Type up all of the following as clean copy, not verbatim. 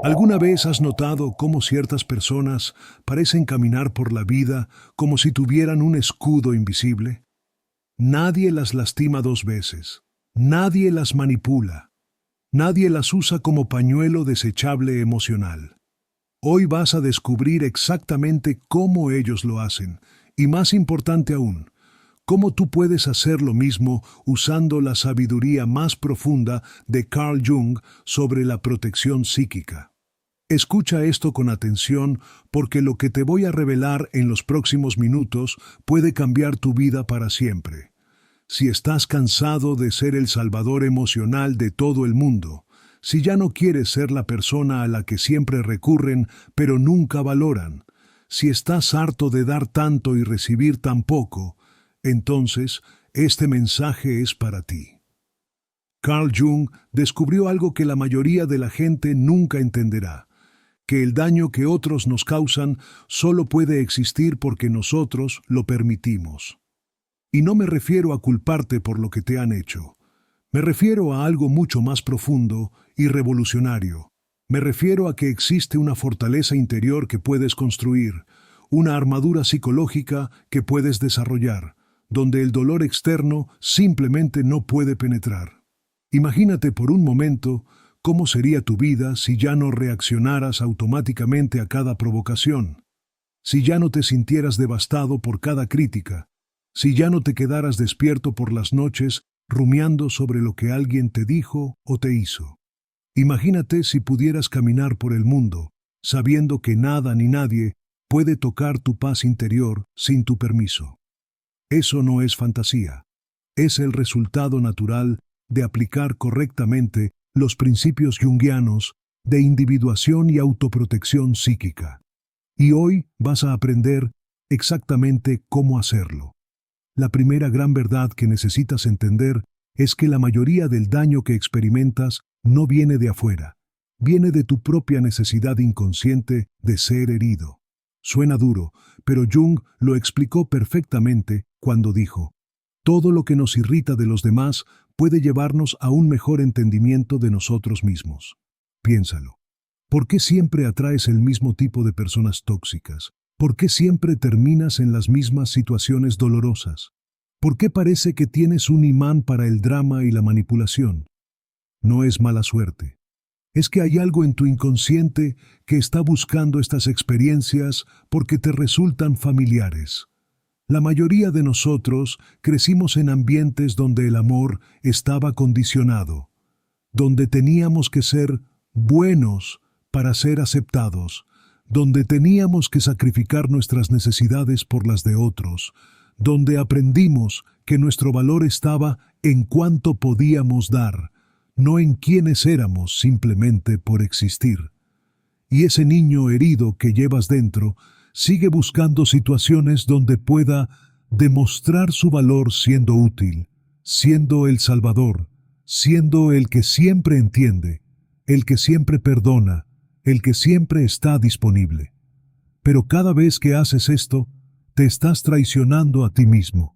¿Alguna vez has notado cómo ciertas personas parecen caminar por la vida como si tuvieran un escudo invisible? Nadie las lastima dos veces, nadie las manipula, nadie las usa como pañuelo desechable emocional. Hoy vas a descubrir exactamente cómo ellos lo hacen, y más importante aún, cómo tú puedes hacer lo mismo usando la sabiduría más profunda de Carl Jung sobre la protección psíquica. Escucha esto con atención porque lo que te voy a revelar en los próximos minutos puede cambiar tu vida para siempre. Si estás cansado de ser el salvador emocional de todo el mundo, si ya no quieres ser la persona a la que siempre recurren pero nunca valoran, si estás harto de dar tanto y recibir tan poco, entonces este mensaje es para ti. Carl Jung descubrió algo que la mayoría de la gente nunca entenderá, que el daño que otros nos causan solo puede existir porque nosotros lo permitimos. Y no me refiero a culparte por lo que te han hecho. Me refiero a algo mucho más profundo y revolucionario. Me refiero a que existe una fortaleza interior que puedes construir, una armadura psicológica que puedes desarrollar, donde el dolor externo simplemente no puede penetrar. Imagínate por un momento cómo sería tu vida si ya no reaccionaras automáticamente a cada provocación, si ya no te sintieras devastado por cada crítica, si ya no te quedaras despierto por las noches rumiando sobre lo que alguien te dijo o te hizo. Imagínate si pudieras caminar por el mundo, sabiendo que nada ni nadie puede tocar tu paz interior sin tu permiso. Eso no es fantasía, es el resultado natural de aplicar correctamente los principios junguianos de individuación y autoprotección psíquica. Y hoy vas a aprender exactamente cómo hacerlo. La primera gran verdad que necesitas entender es que la mayoría del daño que experimentas no viene de afuera, viene de tu propia necesidad inconsciente de ser herido. Suena duro, pero Jung lo explicó perfectamente cuando dijo: todo lo que nos irrita de los demás puede llevarnos a un mejor entendimiento de nosotros mismos. Piénsalo. ¿Por qué siempre atraes el mismo tipo de personas tóxicas? ¿Por qué siempre terminas en las mismas situaciones dolorosas? ¿Por qué parece que tienes un imán para el drama y la manipulación? No es mala suerte. Es que hay algo en tu inconsciente que está buscando estas experiencias porque te resultan familiares. La mayoría de nosotros crecimos en ambientes donde el amor estaba condicionado, donde teníamos que ser buenos para ser aceptados, donde teníamos que sacrificar nuestras necesidades por las de otros, donde aprendimos que nuestro valor estaba en cuánto podíamos dar, no en quiénes éramos simplemente por existir. Y ese niño herido que llevas dentro sigue buscando situaciones donde pueda demostrar su valor siendo útil, siendo el salvador, siendo el que siempre entiende, el que siempre perdona, el que siempre está disponible. Pero cada vez que haces esto, te estás traicionando a ti mismo,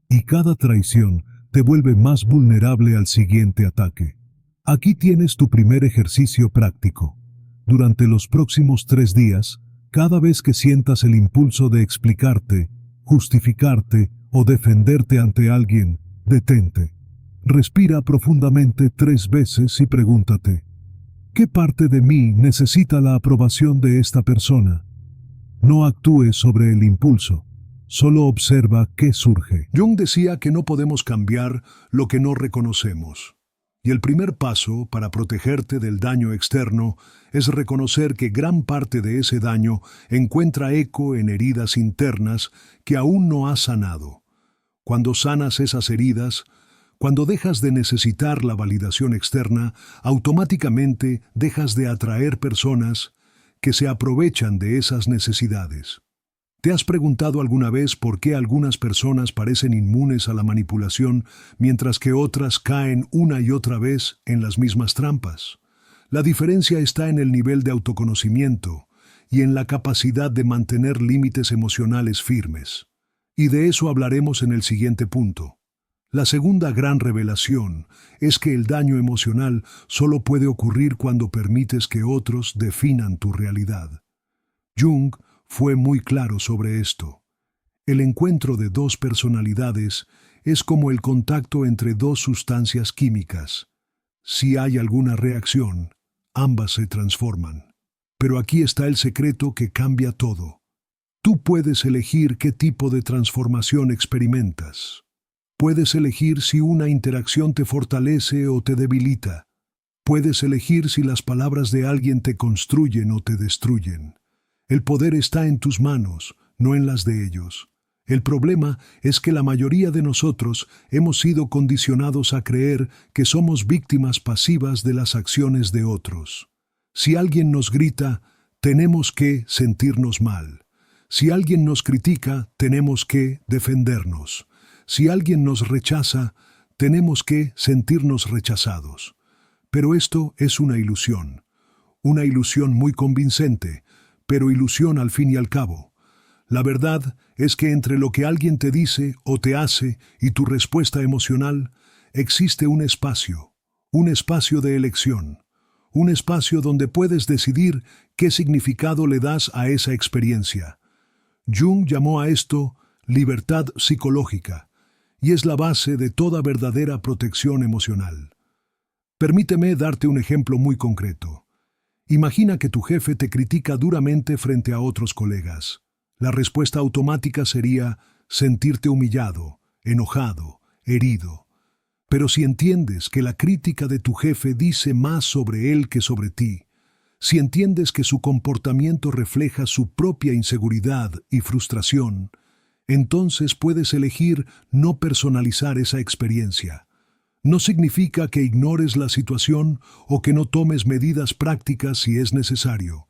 y cada traición te vuelve más vulnerable al siguiente ataque. Aquí tienes tu primer ejercicio práctico. Durante los próximos 3 días, cada vez que sientas el impulso de explicarte, justificarte o defenderte ante alguien, detente. Respira profundamente 3 veces y pregúntate: ¿qué parte de mí necesita la aprobación de esta persona? No actúes sobre el impulso, solo observa qué surge. Jung decía que no podemos cambiar lo que no reconocemos. Y el primer paso para protegerte del daño externo es reconocer que gran parte de ese daño encuentra eco en heridas internas que aún no has sanado. Cuando sanas esas heridas, cuando dejas de necesitar la validación externa, automáticamente dejas de atraer personas que se aprovechan de esas necesidades. ¿Te has preguntado alguna vez por qué algunas personas parecen inmunes a la manipulación mientras que otras caen una y otra vez en las mismas trampas? La diferencia está en el nivel de autoconocimiento y en la capacidad de mantener límites emocionales firmes. Y de eso hablaremos en el siguiente punto. La segunda gran revelación es que el daño emocional solo puede ocurrir cuando permites que otros definan tu realidad. Jung fue muy claro sobre esto. El encuentro de dos personalidades es como el contacto entre dos sustancias químicas. Si hay alguna reacción, ambas se transforman. Pero aquí está el secreto que cambia todo. Tú puedes elegir qué tipo de transformación experimentas. Puedes elegir si una interacción te fortalece o te debilita. Puedes elegir si las palabras de alguien te construyen o te destruyen. El poder está en tus manos, no en las de ellos. El problema es que la mayoría de nosotros hemos sido condicionados a creer que somos víctimas pasivas de las acciones de otros. Si alguien nos grita, tenemos que sentirnos mal. Si alguien nos critica, tenemos que defendernos. Si alguien nos rechaza, tenemos que sentirnos rechazados. Pero esto es una ilusión muy convincente, pero ilusión al fin y al cabo. La verdad es que entre lo que alguien te dice o te hace y tu respuesta emocional, existe un espacio de elección, un espacio donde puedes decidir qué significado le das a esa experiencia. Jung llamó a esto libertad psicológica, y es la base de toda verdadera protección emocional. Permíteme darte un ejemplo muy concreto. Imagina que tu jefe te critica duramente frente a otros colegas. La respuesta automática sería sentirte humillado, enojado, herido. Pero si entiendes que la crítica de tu jefe dice más sobre él que sobre ti, si entiendes que su comportamiento refleja su propia inseguridad y frustración, entonces puedes elegir no personalizar esa experiencia. No significa que ignores la situación o que no tomes medidas prácticas si es necesario.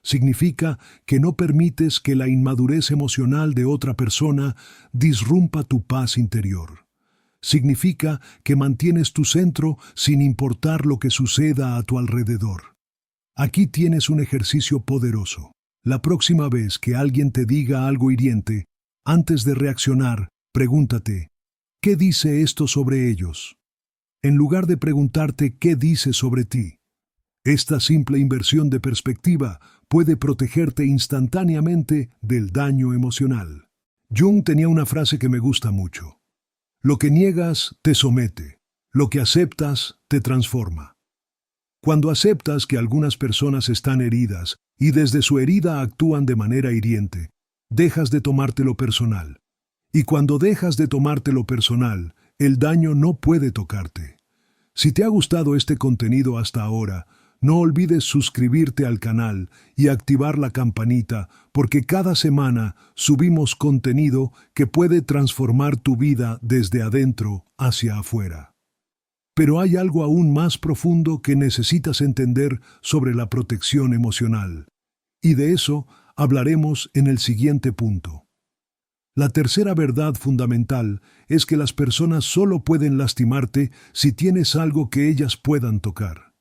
Significa que no permites que la inmadurez emocional de otra persona disrumpa tu paz interior. Significa que mantienes tu centro sin importar lo que suceda a tu alrededor. Aquí tienes un ejercicio poderoso. La próxima vez que alguien te diga algo hiriente, antes de reaccionar, pregúntate, ¿qué dice esto sobre ellos? En lugar de preguntarte qué dice sobre ti. Esta simple inversión de perspectiva puede protegerte instantáneamente del daño emocional. Jung tenía una frase que me gusta mucho. Lo que niegas te somete, lo que aceptas te transforma. Cuando aceptas que algunas personas están heridas y desde su herida actúan de manera hiriente, dejas de tomártelo personal. Y cuando dejas de tomártelo personal, el daño no puede tocarte. Si te ha gustado este contenido hasta ahora, no olvides suscribirte al canal y activar la campanita porque cada semana subimos contenido que puede transformar tu vida desde adentro hacia afuera. Pero hay algo aún más profundo que necesitas entender sobre la protección emocional. Y de eso hablaremos en el siguiente punto. La tercera verdad fundamental es que las personas solo pueden lastimarte si tienes algo que ellas puedan tocar.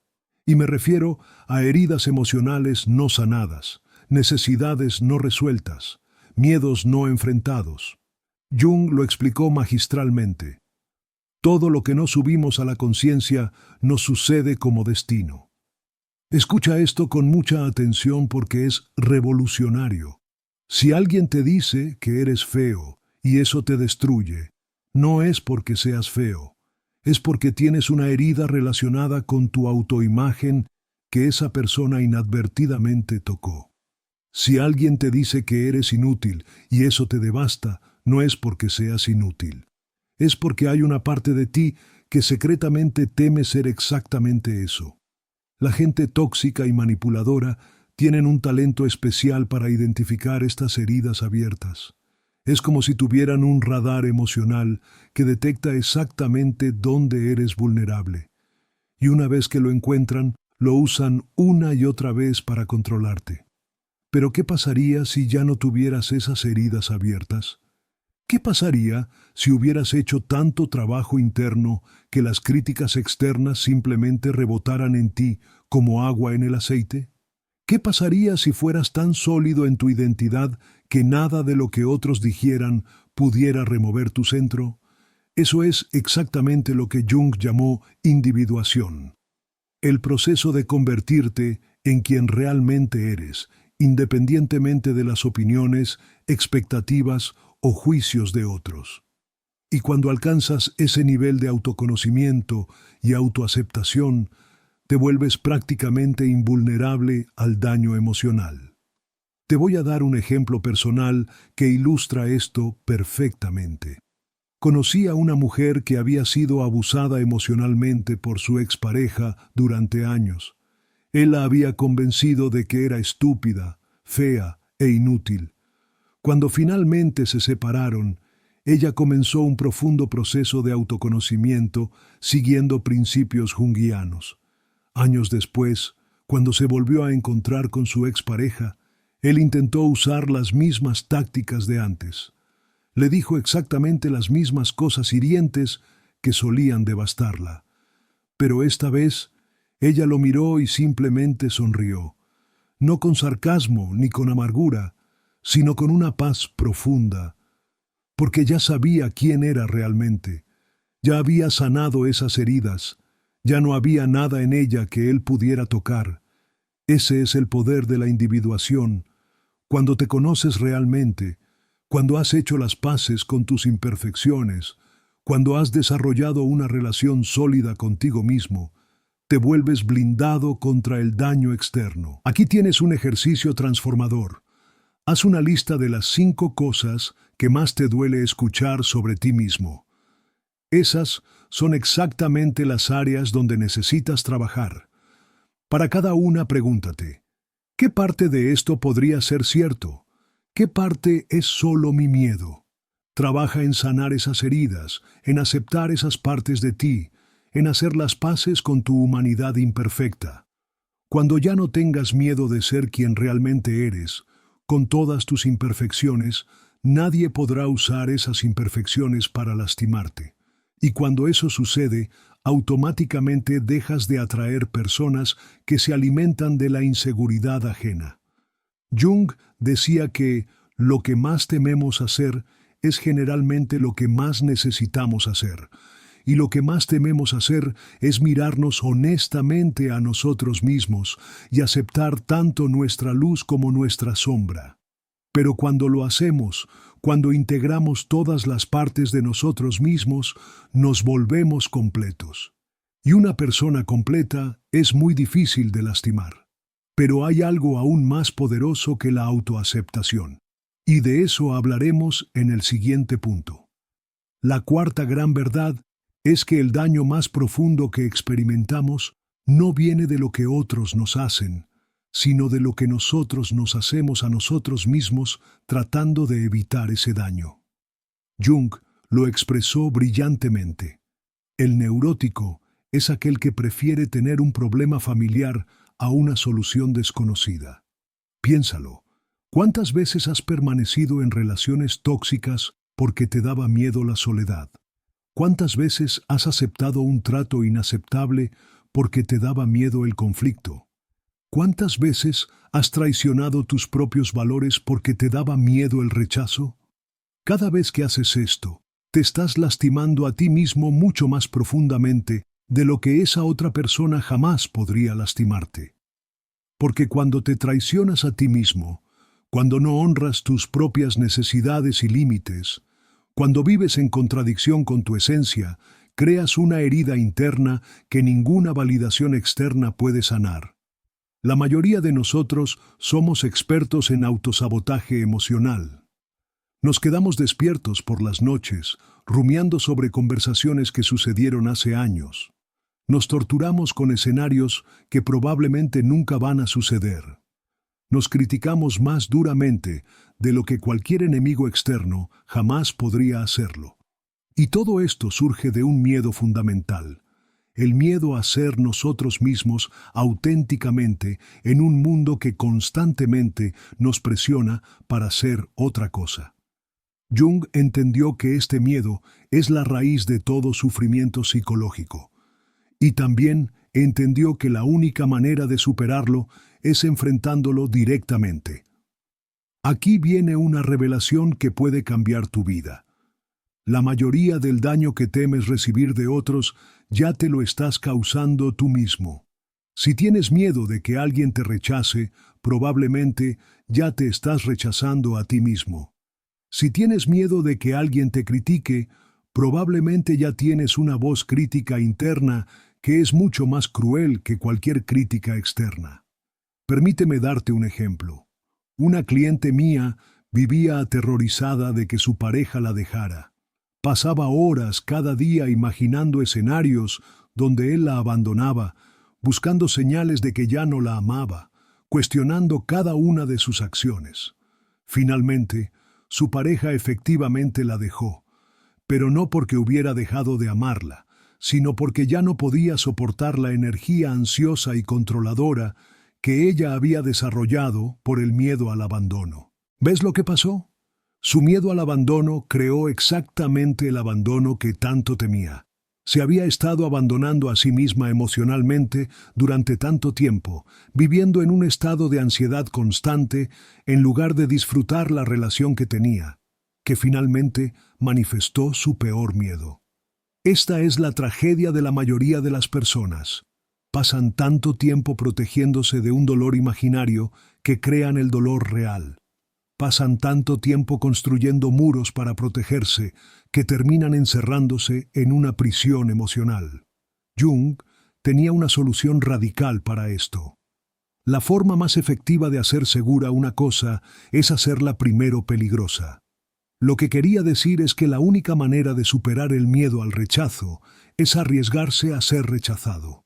Y me refiero a heridas emocionales no sanadas, necesidades no resueltas, miedos no enfrentados. Jung lo explicó magistralmente. Todo lo que no subimos a la conciencia nos sucede como destino. Escucha esto con mucha atención porque es revolucionario. Si alguien te dice que eres feo y eso te destruye, no es porque seas feo. Es porque tienes una herida relacionada con tu autoimagen que esa persona inadvertidamente tocó. Si alguien te dice que eres inútil y eso te devasta, no es porque seas inútil. Es porque hay una parte de ti que secretamente teme ser exactamente eso. La gente tóxica y manipuladora tienen un talento especial para identificar estas heridas abiertas. Es como si tuvieran un radar emocional que detecta exactamente dónde eres vulnerable. Y una vez que lo encuentran, lo usan una y otra vez para controlarte. Pero ¿qué pasaría si ya no tuvieras esas heridas abiertas? ¿Qué pasaría si hubieras hecho tanto trabajo interno que las críticas externas simplemente rebotaran en ti como agua en el aceite? ¿Qué pasaría si fueras tan sólido en tu identidad que nada de lo que otros dijeran pudiera remover tu centro? Eso es exactamente lo que Jung llamó individuación. El proceso de convertirte en quien realmente eres, independientemente de las opiniones, expectativas o juicios de otros. Y cuando alcanzas ese nivel de autoconocimiento y autoaceptación, te vuelves prácticamente invulnerable al daño emocional. Te voy a dar un ejemplo personal que ilustra esto perfectamente. Conocí a una mujer que había sido abusada emocionalmente por su expareja durante años. Él la había convencido de que era estúpida, fea e inútil. Cuando finalmente se separaron, ella comenzó un profundo proceso de autoconocimiento siguiendo principios junguianos. Años después, cuando se volvió a encontrar con su expareja, él intentó usar las mismas tácticas de antes. Le dijo exactamente las mismas cosas hirientes que solían devastarla. Pero esta vez, ella lo miró y simplemente sonrió, no con sarcasmo ni con amargura, sino con una paz profunda, porque ya sabía quién era realmente, ya había sanado esas heridas, ya no había nada en ella que él pudiera tocar. Ese es el poder de la individuación. Cuando te conoces realmente, cuando has hecho las paces con tus imperfecciones, cuando has desarrollado una relación sólida contigo mismo, te vuelves blindado contra el daño externo. Aquí tienes un ejercicio transformador. Haz una lista de las 5 cosas que más te duele escuchar sobre ti mismo. Esas son exactamente las áreas donde necesitas trabajar. Para cada una pregúntate, ¿qué parte de esto podría ser cierto? ¿Qué parte es solo mi miedo? Trabaja en sanar esas heridas, en aceptar esas partes de ti, en hacer las paces con tu humanidad imperfecta. Cuando ya no tengas miedo de ser quien realmente eres, con todas tus imperfecciones, nadie podrá usar esas imperfecciones para lastimarte. Y cuando eso sucede, automáticamente dejas de atraer personas que se alimentan de la inseguridad ajena. Jung decía que lo que más tememos hacer es generalmente lo que más necesitamos hacer, y lo que más tememos hacer es mirarnos honestamente a nosotros mismos y aceptar tanto nuestra luz como nuestra sombra. Pero cuando lo hacemos, cuando integramos todas las partes de nosotros mismos, nos volvemos completos. Y una persona completa es muy difícil de lastimar. Pero hay algo aún más poderoso que la autoaceptación. Y de eso hablaremos en el siguiente punto. La cuarta gran verdad es que el daño más profundo que experimentamos no viene de lo que otros nos hacen, sino de lo que nosotros nos hacemos a nosotros mismos tratando de evitar ese daño. Jung lo expresó brillantemente. El neurótico es aquel que prefiere tener un problema familiar a una solución desconocida. Piénsalo. ¿Cuántas veces has permanecido en relaciones tóxicas porque te daba miedo la soledad? ¿Cuántas veces has aceptado un trato inaceptable porque te daba miedo el conflicto? ¿Cuántas veces has traicionado tus propios valores porque te daba miedo el rechazo? Cada vez que haces esto, te estás lastimando a ti mismo mucho más profundamente de lo que esa otra persona jamás podría lastimarte. Porque cuando te traicionas a ti mismo, cuando no honras tus propias necesidades y límites, cuando vives en contradicción con tu esencia, creas una herida interna que ninguna validación externa puede sanar. La mayoría de nosotros somos expertos en autosabotaje emocional. Nos quedamos despiertos por las noches, rumiando sobre conversaciones que sucedieron hace años. Nos torturamos con escenarios que probablemente nunca van a suceder. Nos criticamos más duramente de lo que cualquier enemigo externo jamás podría hacerlo. Y todo esto surge de un miedo fundamental, el miedo a ser nosotros mismos auténticamente en un mundo que constantemente nos presiona para ser otra cosa. Jung entendió que este miedo es la raíz de todo sufrimiento psicológico. Y también entendió que la única manera de superarlo es enfrentándolo directamente. Aquí viene una revelación que puede cambiar tu vida. La mayoría del daño que temes recibir de otros ya te lo estás causando tú mismo. Si tienes miedo de que alguien te rechace, probablemente ya te estás rechazando a ti mismo. Si tienes miedo de que alguien te critique, probablemente ya tienes una voz crítica interna que es mucho más cruel que cualquier crítica externa. Permíteme darte un ejemplo. Una cliente mía vivía aterrorizada de que su pareja la dejara. Pasaba horas cada día imaginando escenarios donde él la abandonaba, buscando señales de que ya no la amaba, cuestionando cada una de sus acciones. Finalmente, su pareja efectivamente la dejó, pero no porque hubiera dejado de amarla, sino porque ya no podía soportar la energía ansiosa y controladora que ella había desarrollado por el miedo al abandono. ¿Ves lo que pasó? Su miedo al abandono creó exactamente el abandono que tanto temía. Se había estado abandonando a sí misma emocionalmente durante tanto tiempo, viviendo en un estado de ansiedad constante en lugar de disfrutar la relación que tenía, que finalmente manifestó su peor miedo. Esta es la tragedia de la mayoría de las personas. Pasan tanto tiempo protegiéndose de un dolor imaginario que crean el dolor real. Pasan tanto tiempo construyendo muros para protegerse que terminan encerrándose en una prisión emocional. Jung tenía una solución radical para esto. La forma más efectiva de hacer segura una cosa es hacerla primero peligrosa. Lo que quería decir es que la única manera de superar el miedo al rechazo es arriesgarse a ser rechazado.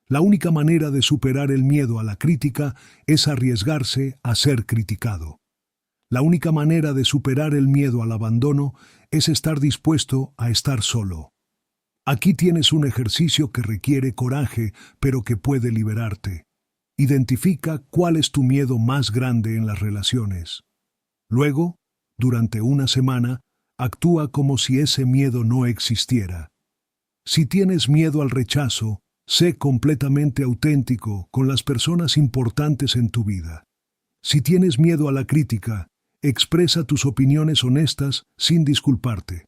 La única manera de superar el miedo a la crítica es arriesgarse a ser criticado. La única manera de superar el miedo al abandono es estar dispuesto a estar solo. Aquí tienes un ejercicio que requiere coraje, pero que puede liberarte. Identifica cuál es tu miedo más grande en las relaciones. Luego, durante una semana, actúa como si ese miedo no existiera. Si tienes miedo al rechazo, sé completamente auténtico con las personas importantes en tu vida. Si tienes miedo a la crítica, expresa tus opiniones honestas sin disculparte.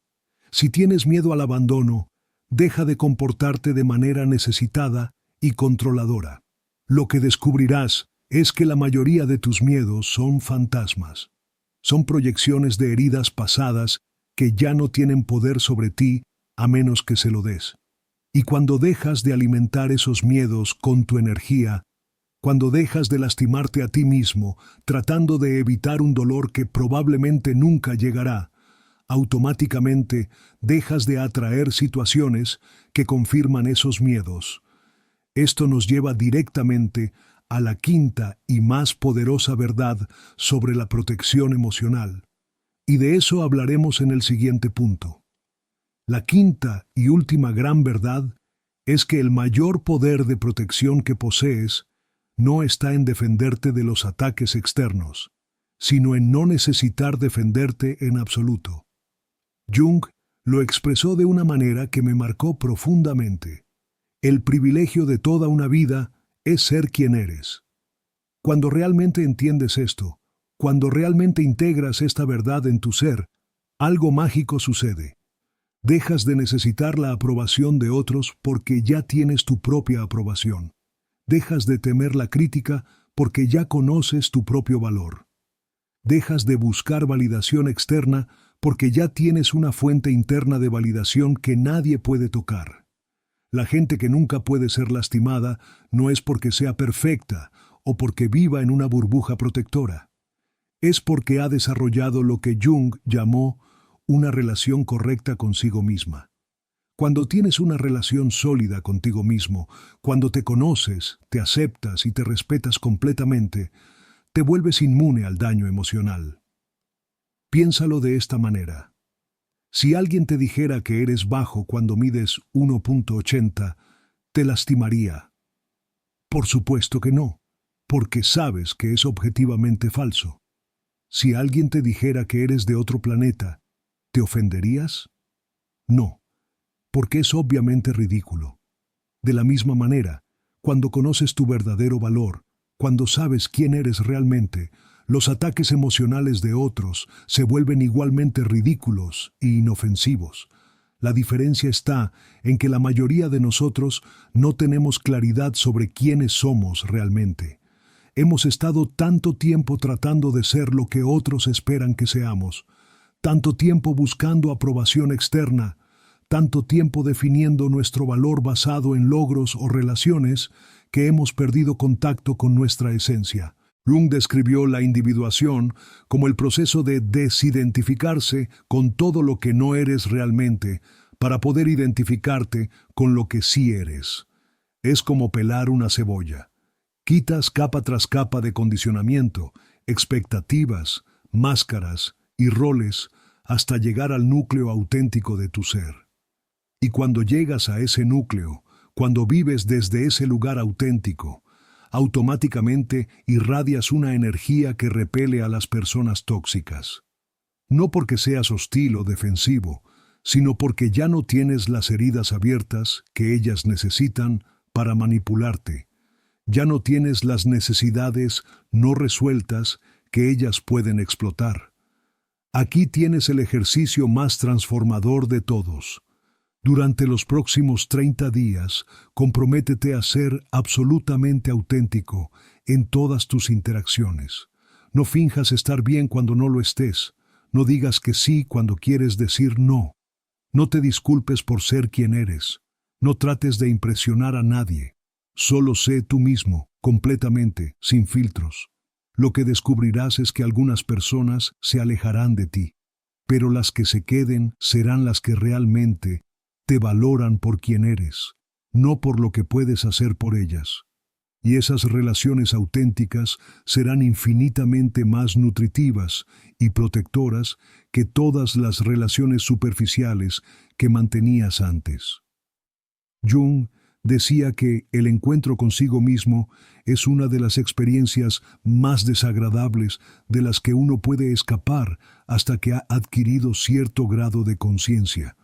Si tienes miedo al abandono, deja de comportarte de manera necesitada y controladora. Lo que descubrirás es que la mayoría de tus miedos son fantasmas. Son proyecciones de heridas pasadas que ya no tienen poder sobre ti a menos que se lo des. Y cuando dejas de alimentar esos miedos con tu energía, cuando dejas de lastimarte a ti mismo, tratando de evitar un dolor que probablemente nunca llegará, automáticamente dejas de atraer situaciones que confirman esos miedos. Esto nos lleva directamente a la quinta y más poderosa verdad sobre la protección emocional. Y de eso hablaremos en el siguiente punto. La quinta y última gran verdad es que el mayor poder de protección que posees no está en defenderte de los ataques externos, sino en no necesitar defenderte en absoluto. Jung lo expresó de una manera que me marcó profundamente. El privilegio de toda una vida es ser quien eres. Cuando realmente entiendes esto, cuando realmente integras esta verdad en tu ser, algo mágico sucede. Dejas de necesitar la aprobación de otros porque ya tienes tu propia aprobación. Dejas de temer la crítica porque ya conoces tu propio valor. Dejas de buscar validación externa porque ya tienes una fuente interna de validación que nadie puede tocar. La gente que nunca puede ser lastimada no es porque sea perfecta o porque viva en una burbuja protectora. Es porque ha desarrollado lo que Jung llamó una relación correcta consigo misma. Cuando tienes una relación sólida contigo mismo, cuando te conoces, te aceptas y te respetas completamente, te vuelves inmune al daño emocional. Piénsalo de esta manera. Si alguien te dijera que eres bajo cuando mides 1,80, ¿te lastimaría? Por supuesto que no, porque sabes que es objetivamente falso. Si alguien te dijera que eres de otro planeta, ¿te ofenderías? No, porque es obviamente ridículo. De la misma manera, cuando conoces tu verdadero valor, cuando sabes quién eres realmente, Los ataques emocionales de otros se vuelven igualmente ridículos e inofensivos. La diferencia está en que la mayoría de nosotros no tenemos claridad sobre quiénes somos realmente. Hemos estado tanto tiempo tratando de ser lo que otros esperan que seamos, tanto tiempo buscando aprobación externa, tanto tiempo definiendo nuestro valor basado en logros o relaciones, que hemos perdido contacto con nuestra esencia. Jung describió la individuación como el proceso de desidentificarse con todo lo que no eres realmente para poder identificarte con lo que sí eres. Es como pelar una cebolla. Quitas capa tras capa de condicionamiento, expectativas, máscaras y roles hasta llegar al núcleo auténtico de tu ser. Y cuando llegas a ese núcleo, cuando vives desde ese lugar auténtico, automáticamente irradias una energía que repele a las personas tóxicas. No porque seas hostil o defensivo, sino porque ya no tienes las heridas abiertas que ellas necesitan para manipularte. Ya no tienes las necesidades no resueltas que ellas pueden explotar. Aquí tienes el ejercicio más transformador de todos. Durante los próximos 30 días, comprométete a ser absolutamente auténtico en todas tus interacciones. No finjas estar bien cuando no lo estés. No digas que sí cuando quieres decir no. No te disculpes por ser quien eres. No trates de impresionar a nadie. Solo sé tú mismo, completamente, sin filtros. Lo que descubrirás es que algunas personas se alejarán de ti, pero las que se queden serán las que realmente te valoran por quien eres, no por lo que puedes hacer por ellas. Y esas relaciones auténticas serán infinitamente más nutritivas y protectoras que todas las relaciones superficiales que mantenías antes. Jung decía que el encuentro consigo mismo es una de las experiencias más desagradables de las que uno puede escapar hasta que ha adquirido cierto grado de conciencia.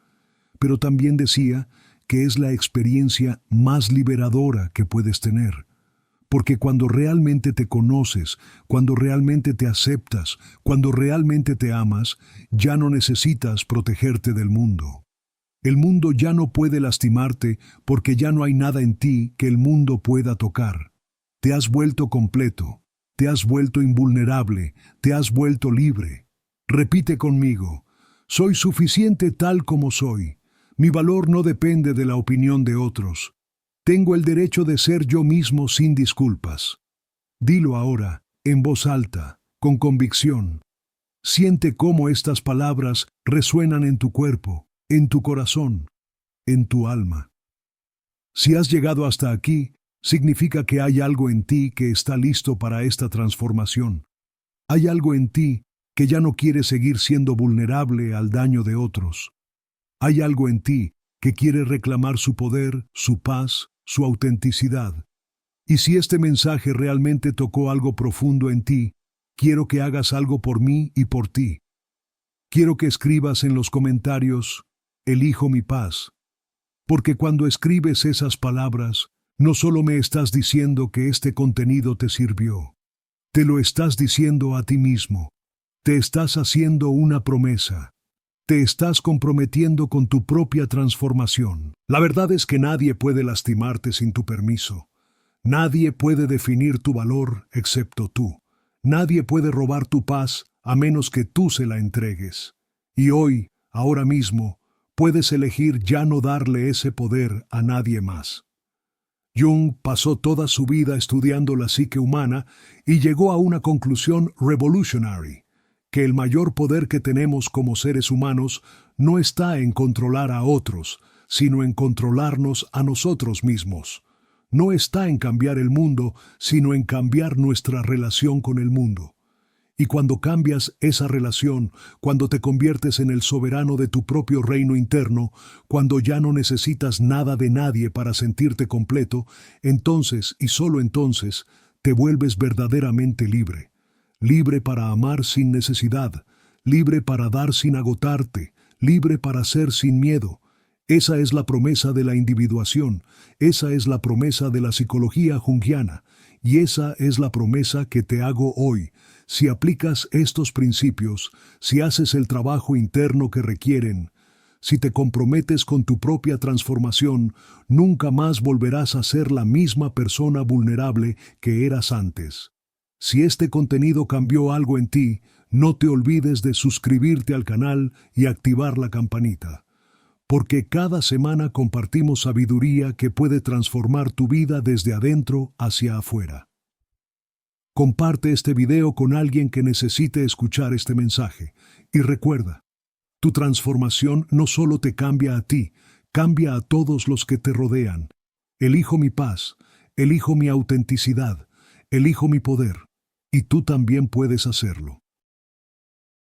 Pero también decía que es la experiencia más liberadora que puedes tener. Porque cuando realmente te conoces, cuando realmente te aceptas, cuando realmente te amas, ya no necesitas protegerte del mundo. El mundo ya no puede lastimarte porque ya no hay nada en ti que el mundo pueda tocar. Te has vuelto completo, te has vuelto invulnerable, te has vuelto libre. Repite conmigo: soy suficiente tal como soy. Mi valor no depende de la opinión de otros. Tengo el derecho de ser yo mismo sin disculpas. Dilo ahora, en voz alta, con convicción. Siente cómo estas palabras resuenan en tu cuerpo, en tu corazón, en tu alma. Si has llegado hasta aquí, significa que hay algo en ti que está listo para esta transformación. Hay algo en ti que ya no quiere seguir siendo vulnerable al daño de otros. Hay algo en ti que quiere reclamar su poder, su paz, su autenticidad. Y si este mensaje realmente tocó algo profundo en ti, quiero que hagas algo por mí y por ti. Quiero que escribas en los comentarios: elijo mi paz. Porque cuando escribes esas palabras, no solo me estás diciendo que este contenido te sirvió, te lo estás diciendo a ti mismo. Te estás haciendo una promesa. Te estás comprometiendo con tu propia transformación. La verdad es que nadie puede lastimarte sin tu permiso. Nadie puede definir tu valor excepto tú. Nadie puede robar tu paz a menos que tú se la entregues. Y hoy, ahora mismo, puedes elegir ya no darle ese poder a nadie más. Jung pasó toda su vida estudiando la psique humana y llegó a una conclusión revolutionary: que el mayor poder que tenemos como seres humanos no está en controlar a otros, sino en controlarnos a nosotros mismos. No está en cambiar el mundo, sino en cambiar nuestra relación con el mundo. Y cuando cambias esa relación, cuando te conviertes en el soberano de tu propio reino interno, cuando ya no necesitas nada de nadie para sentirte completo, entonces y solo entonces te vuelves verdaderamente libre. Libre para amar sin necesidad, libre para dar sin agotarte, libre para ser sin miedo. Esa es la promesa de la individuación, esa es la promesa de la psicología junguiana, y esa es la promesa que te hago hoy. Si aplicas estos principios, si haces el trabajo interno que requieren, si te comprometes con tu propia transformación, nunca más volverás a ser la misma persona vulnerable que eras antes. Si este contenido cambió algo en ti, no te olvides de suscribirte al canal y activar la campanita, porque cada semana compartimos sabiduría que puede transformar tu vida desde adentro hacia afuera. Comparte este video con alguien que necesite escuchar este mensaje. Y recuerda, tu transformación no solo te cambia a ti, cambia a todos los que te rodean. Elijo mi paz, elijo mi autenticidad, elijo mi poder, y tú también puedes hacerlo.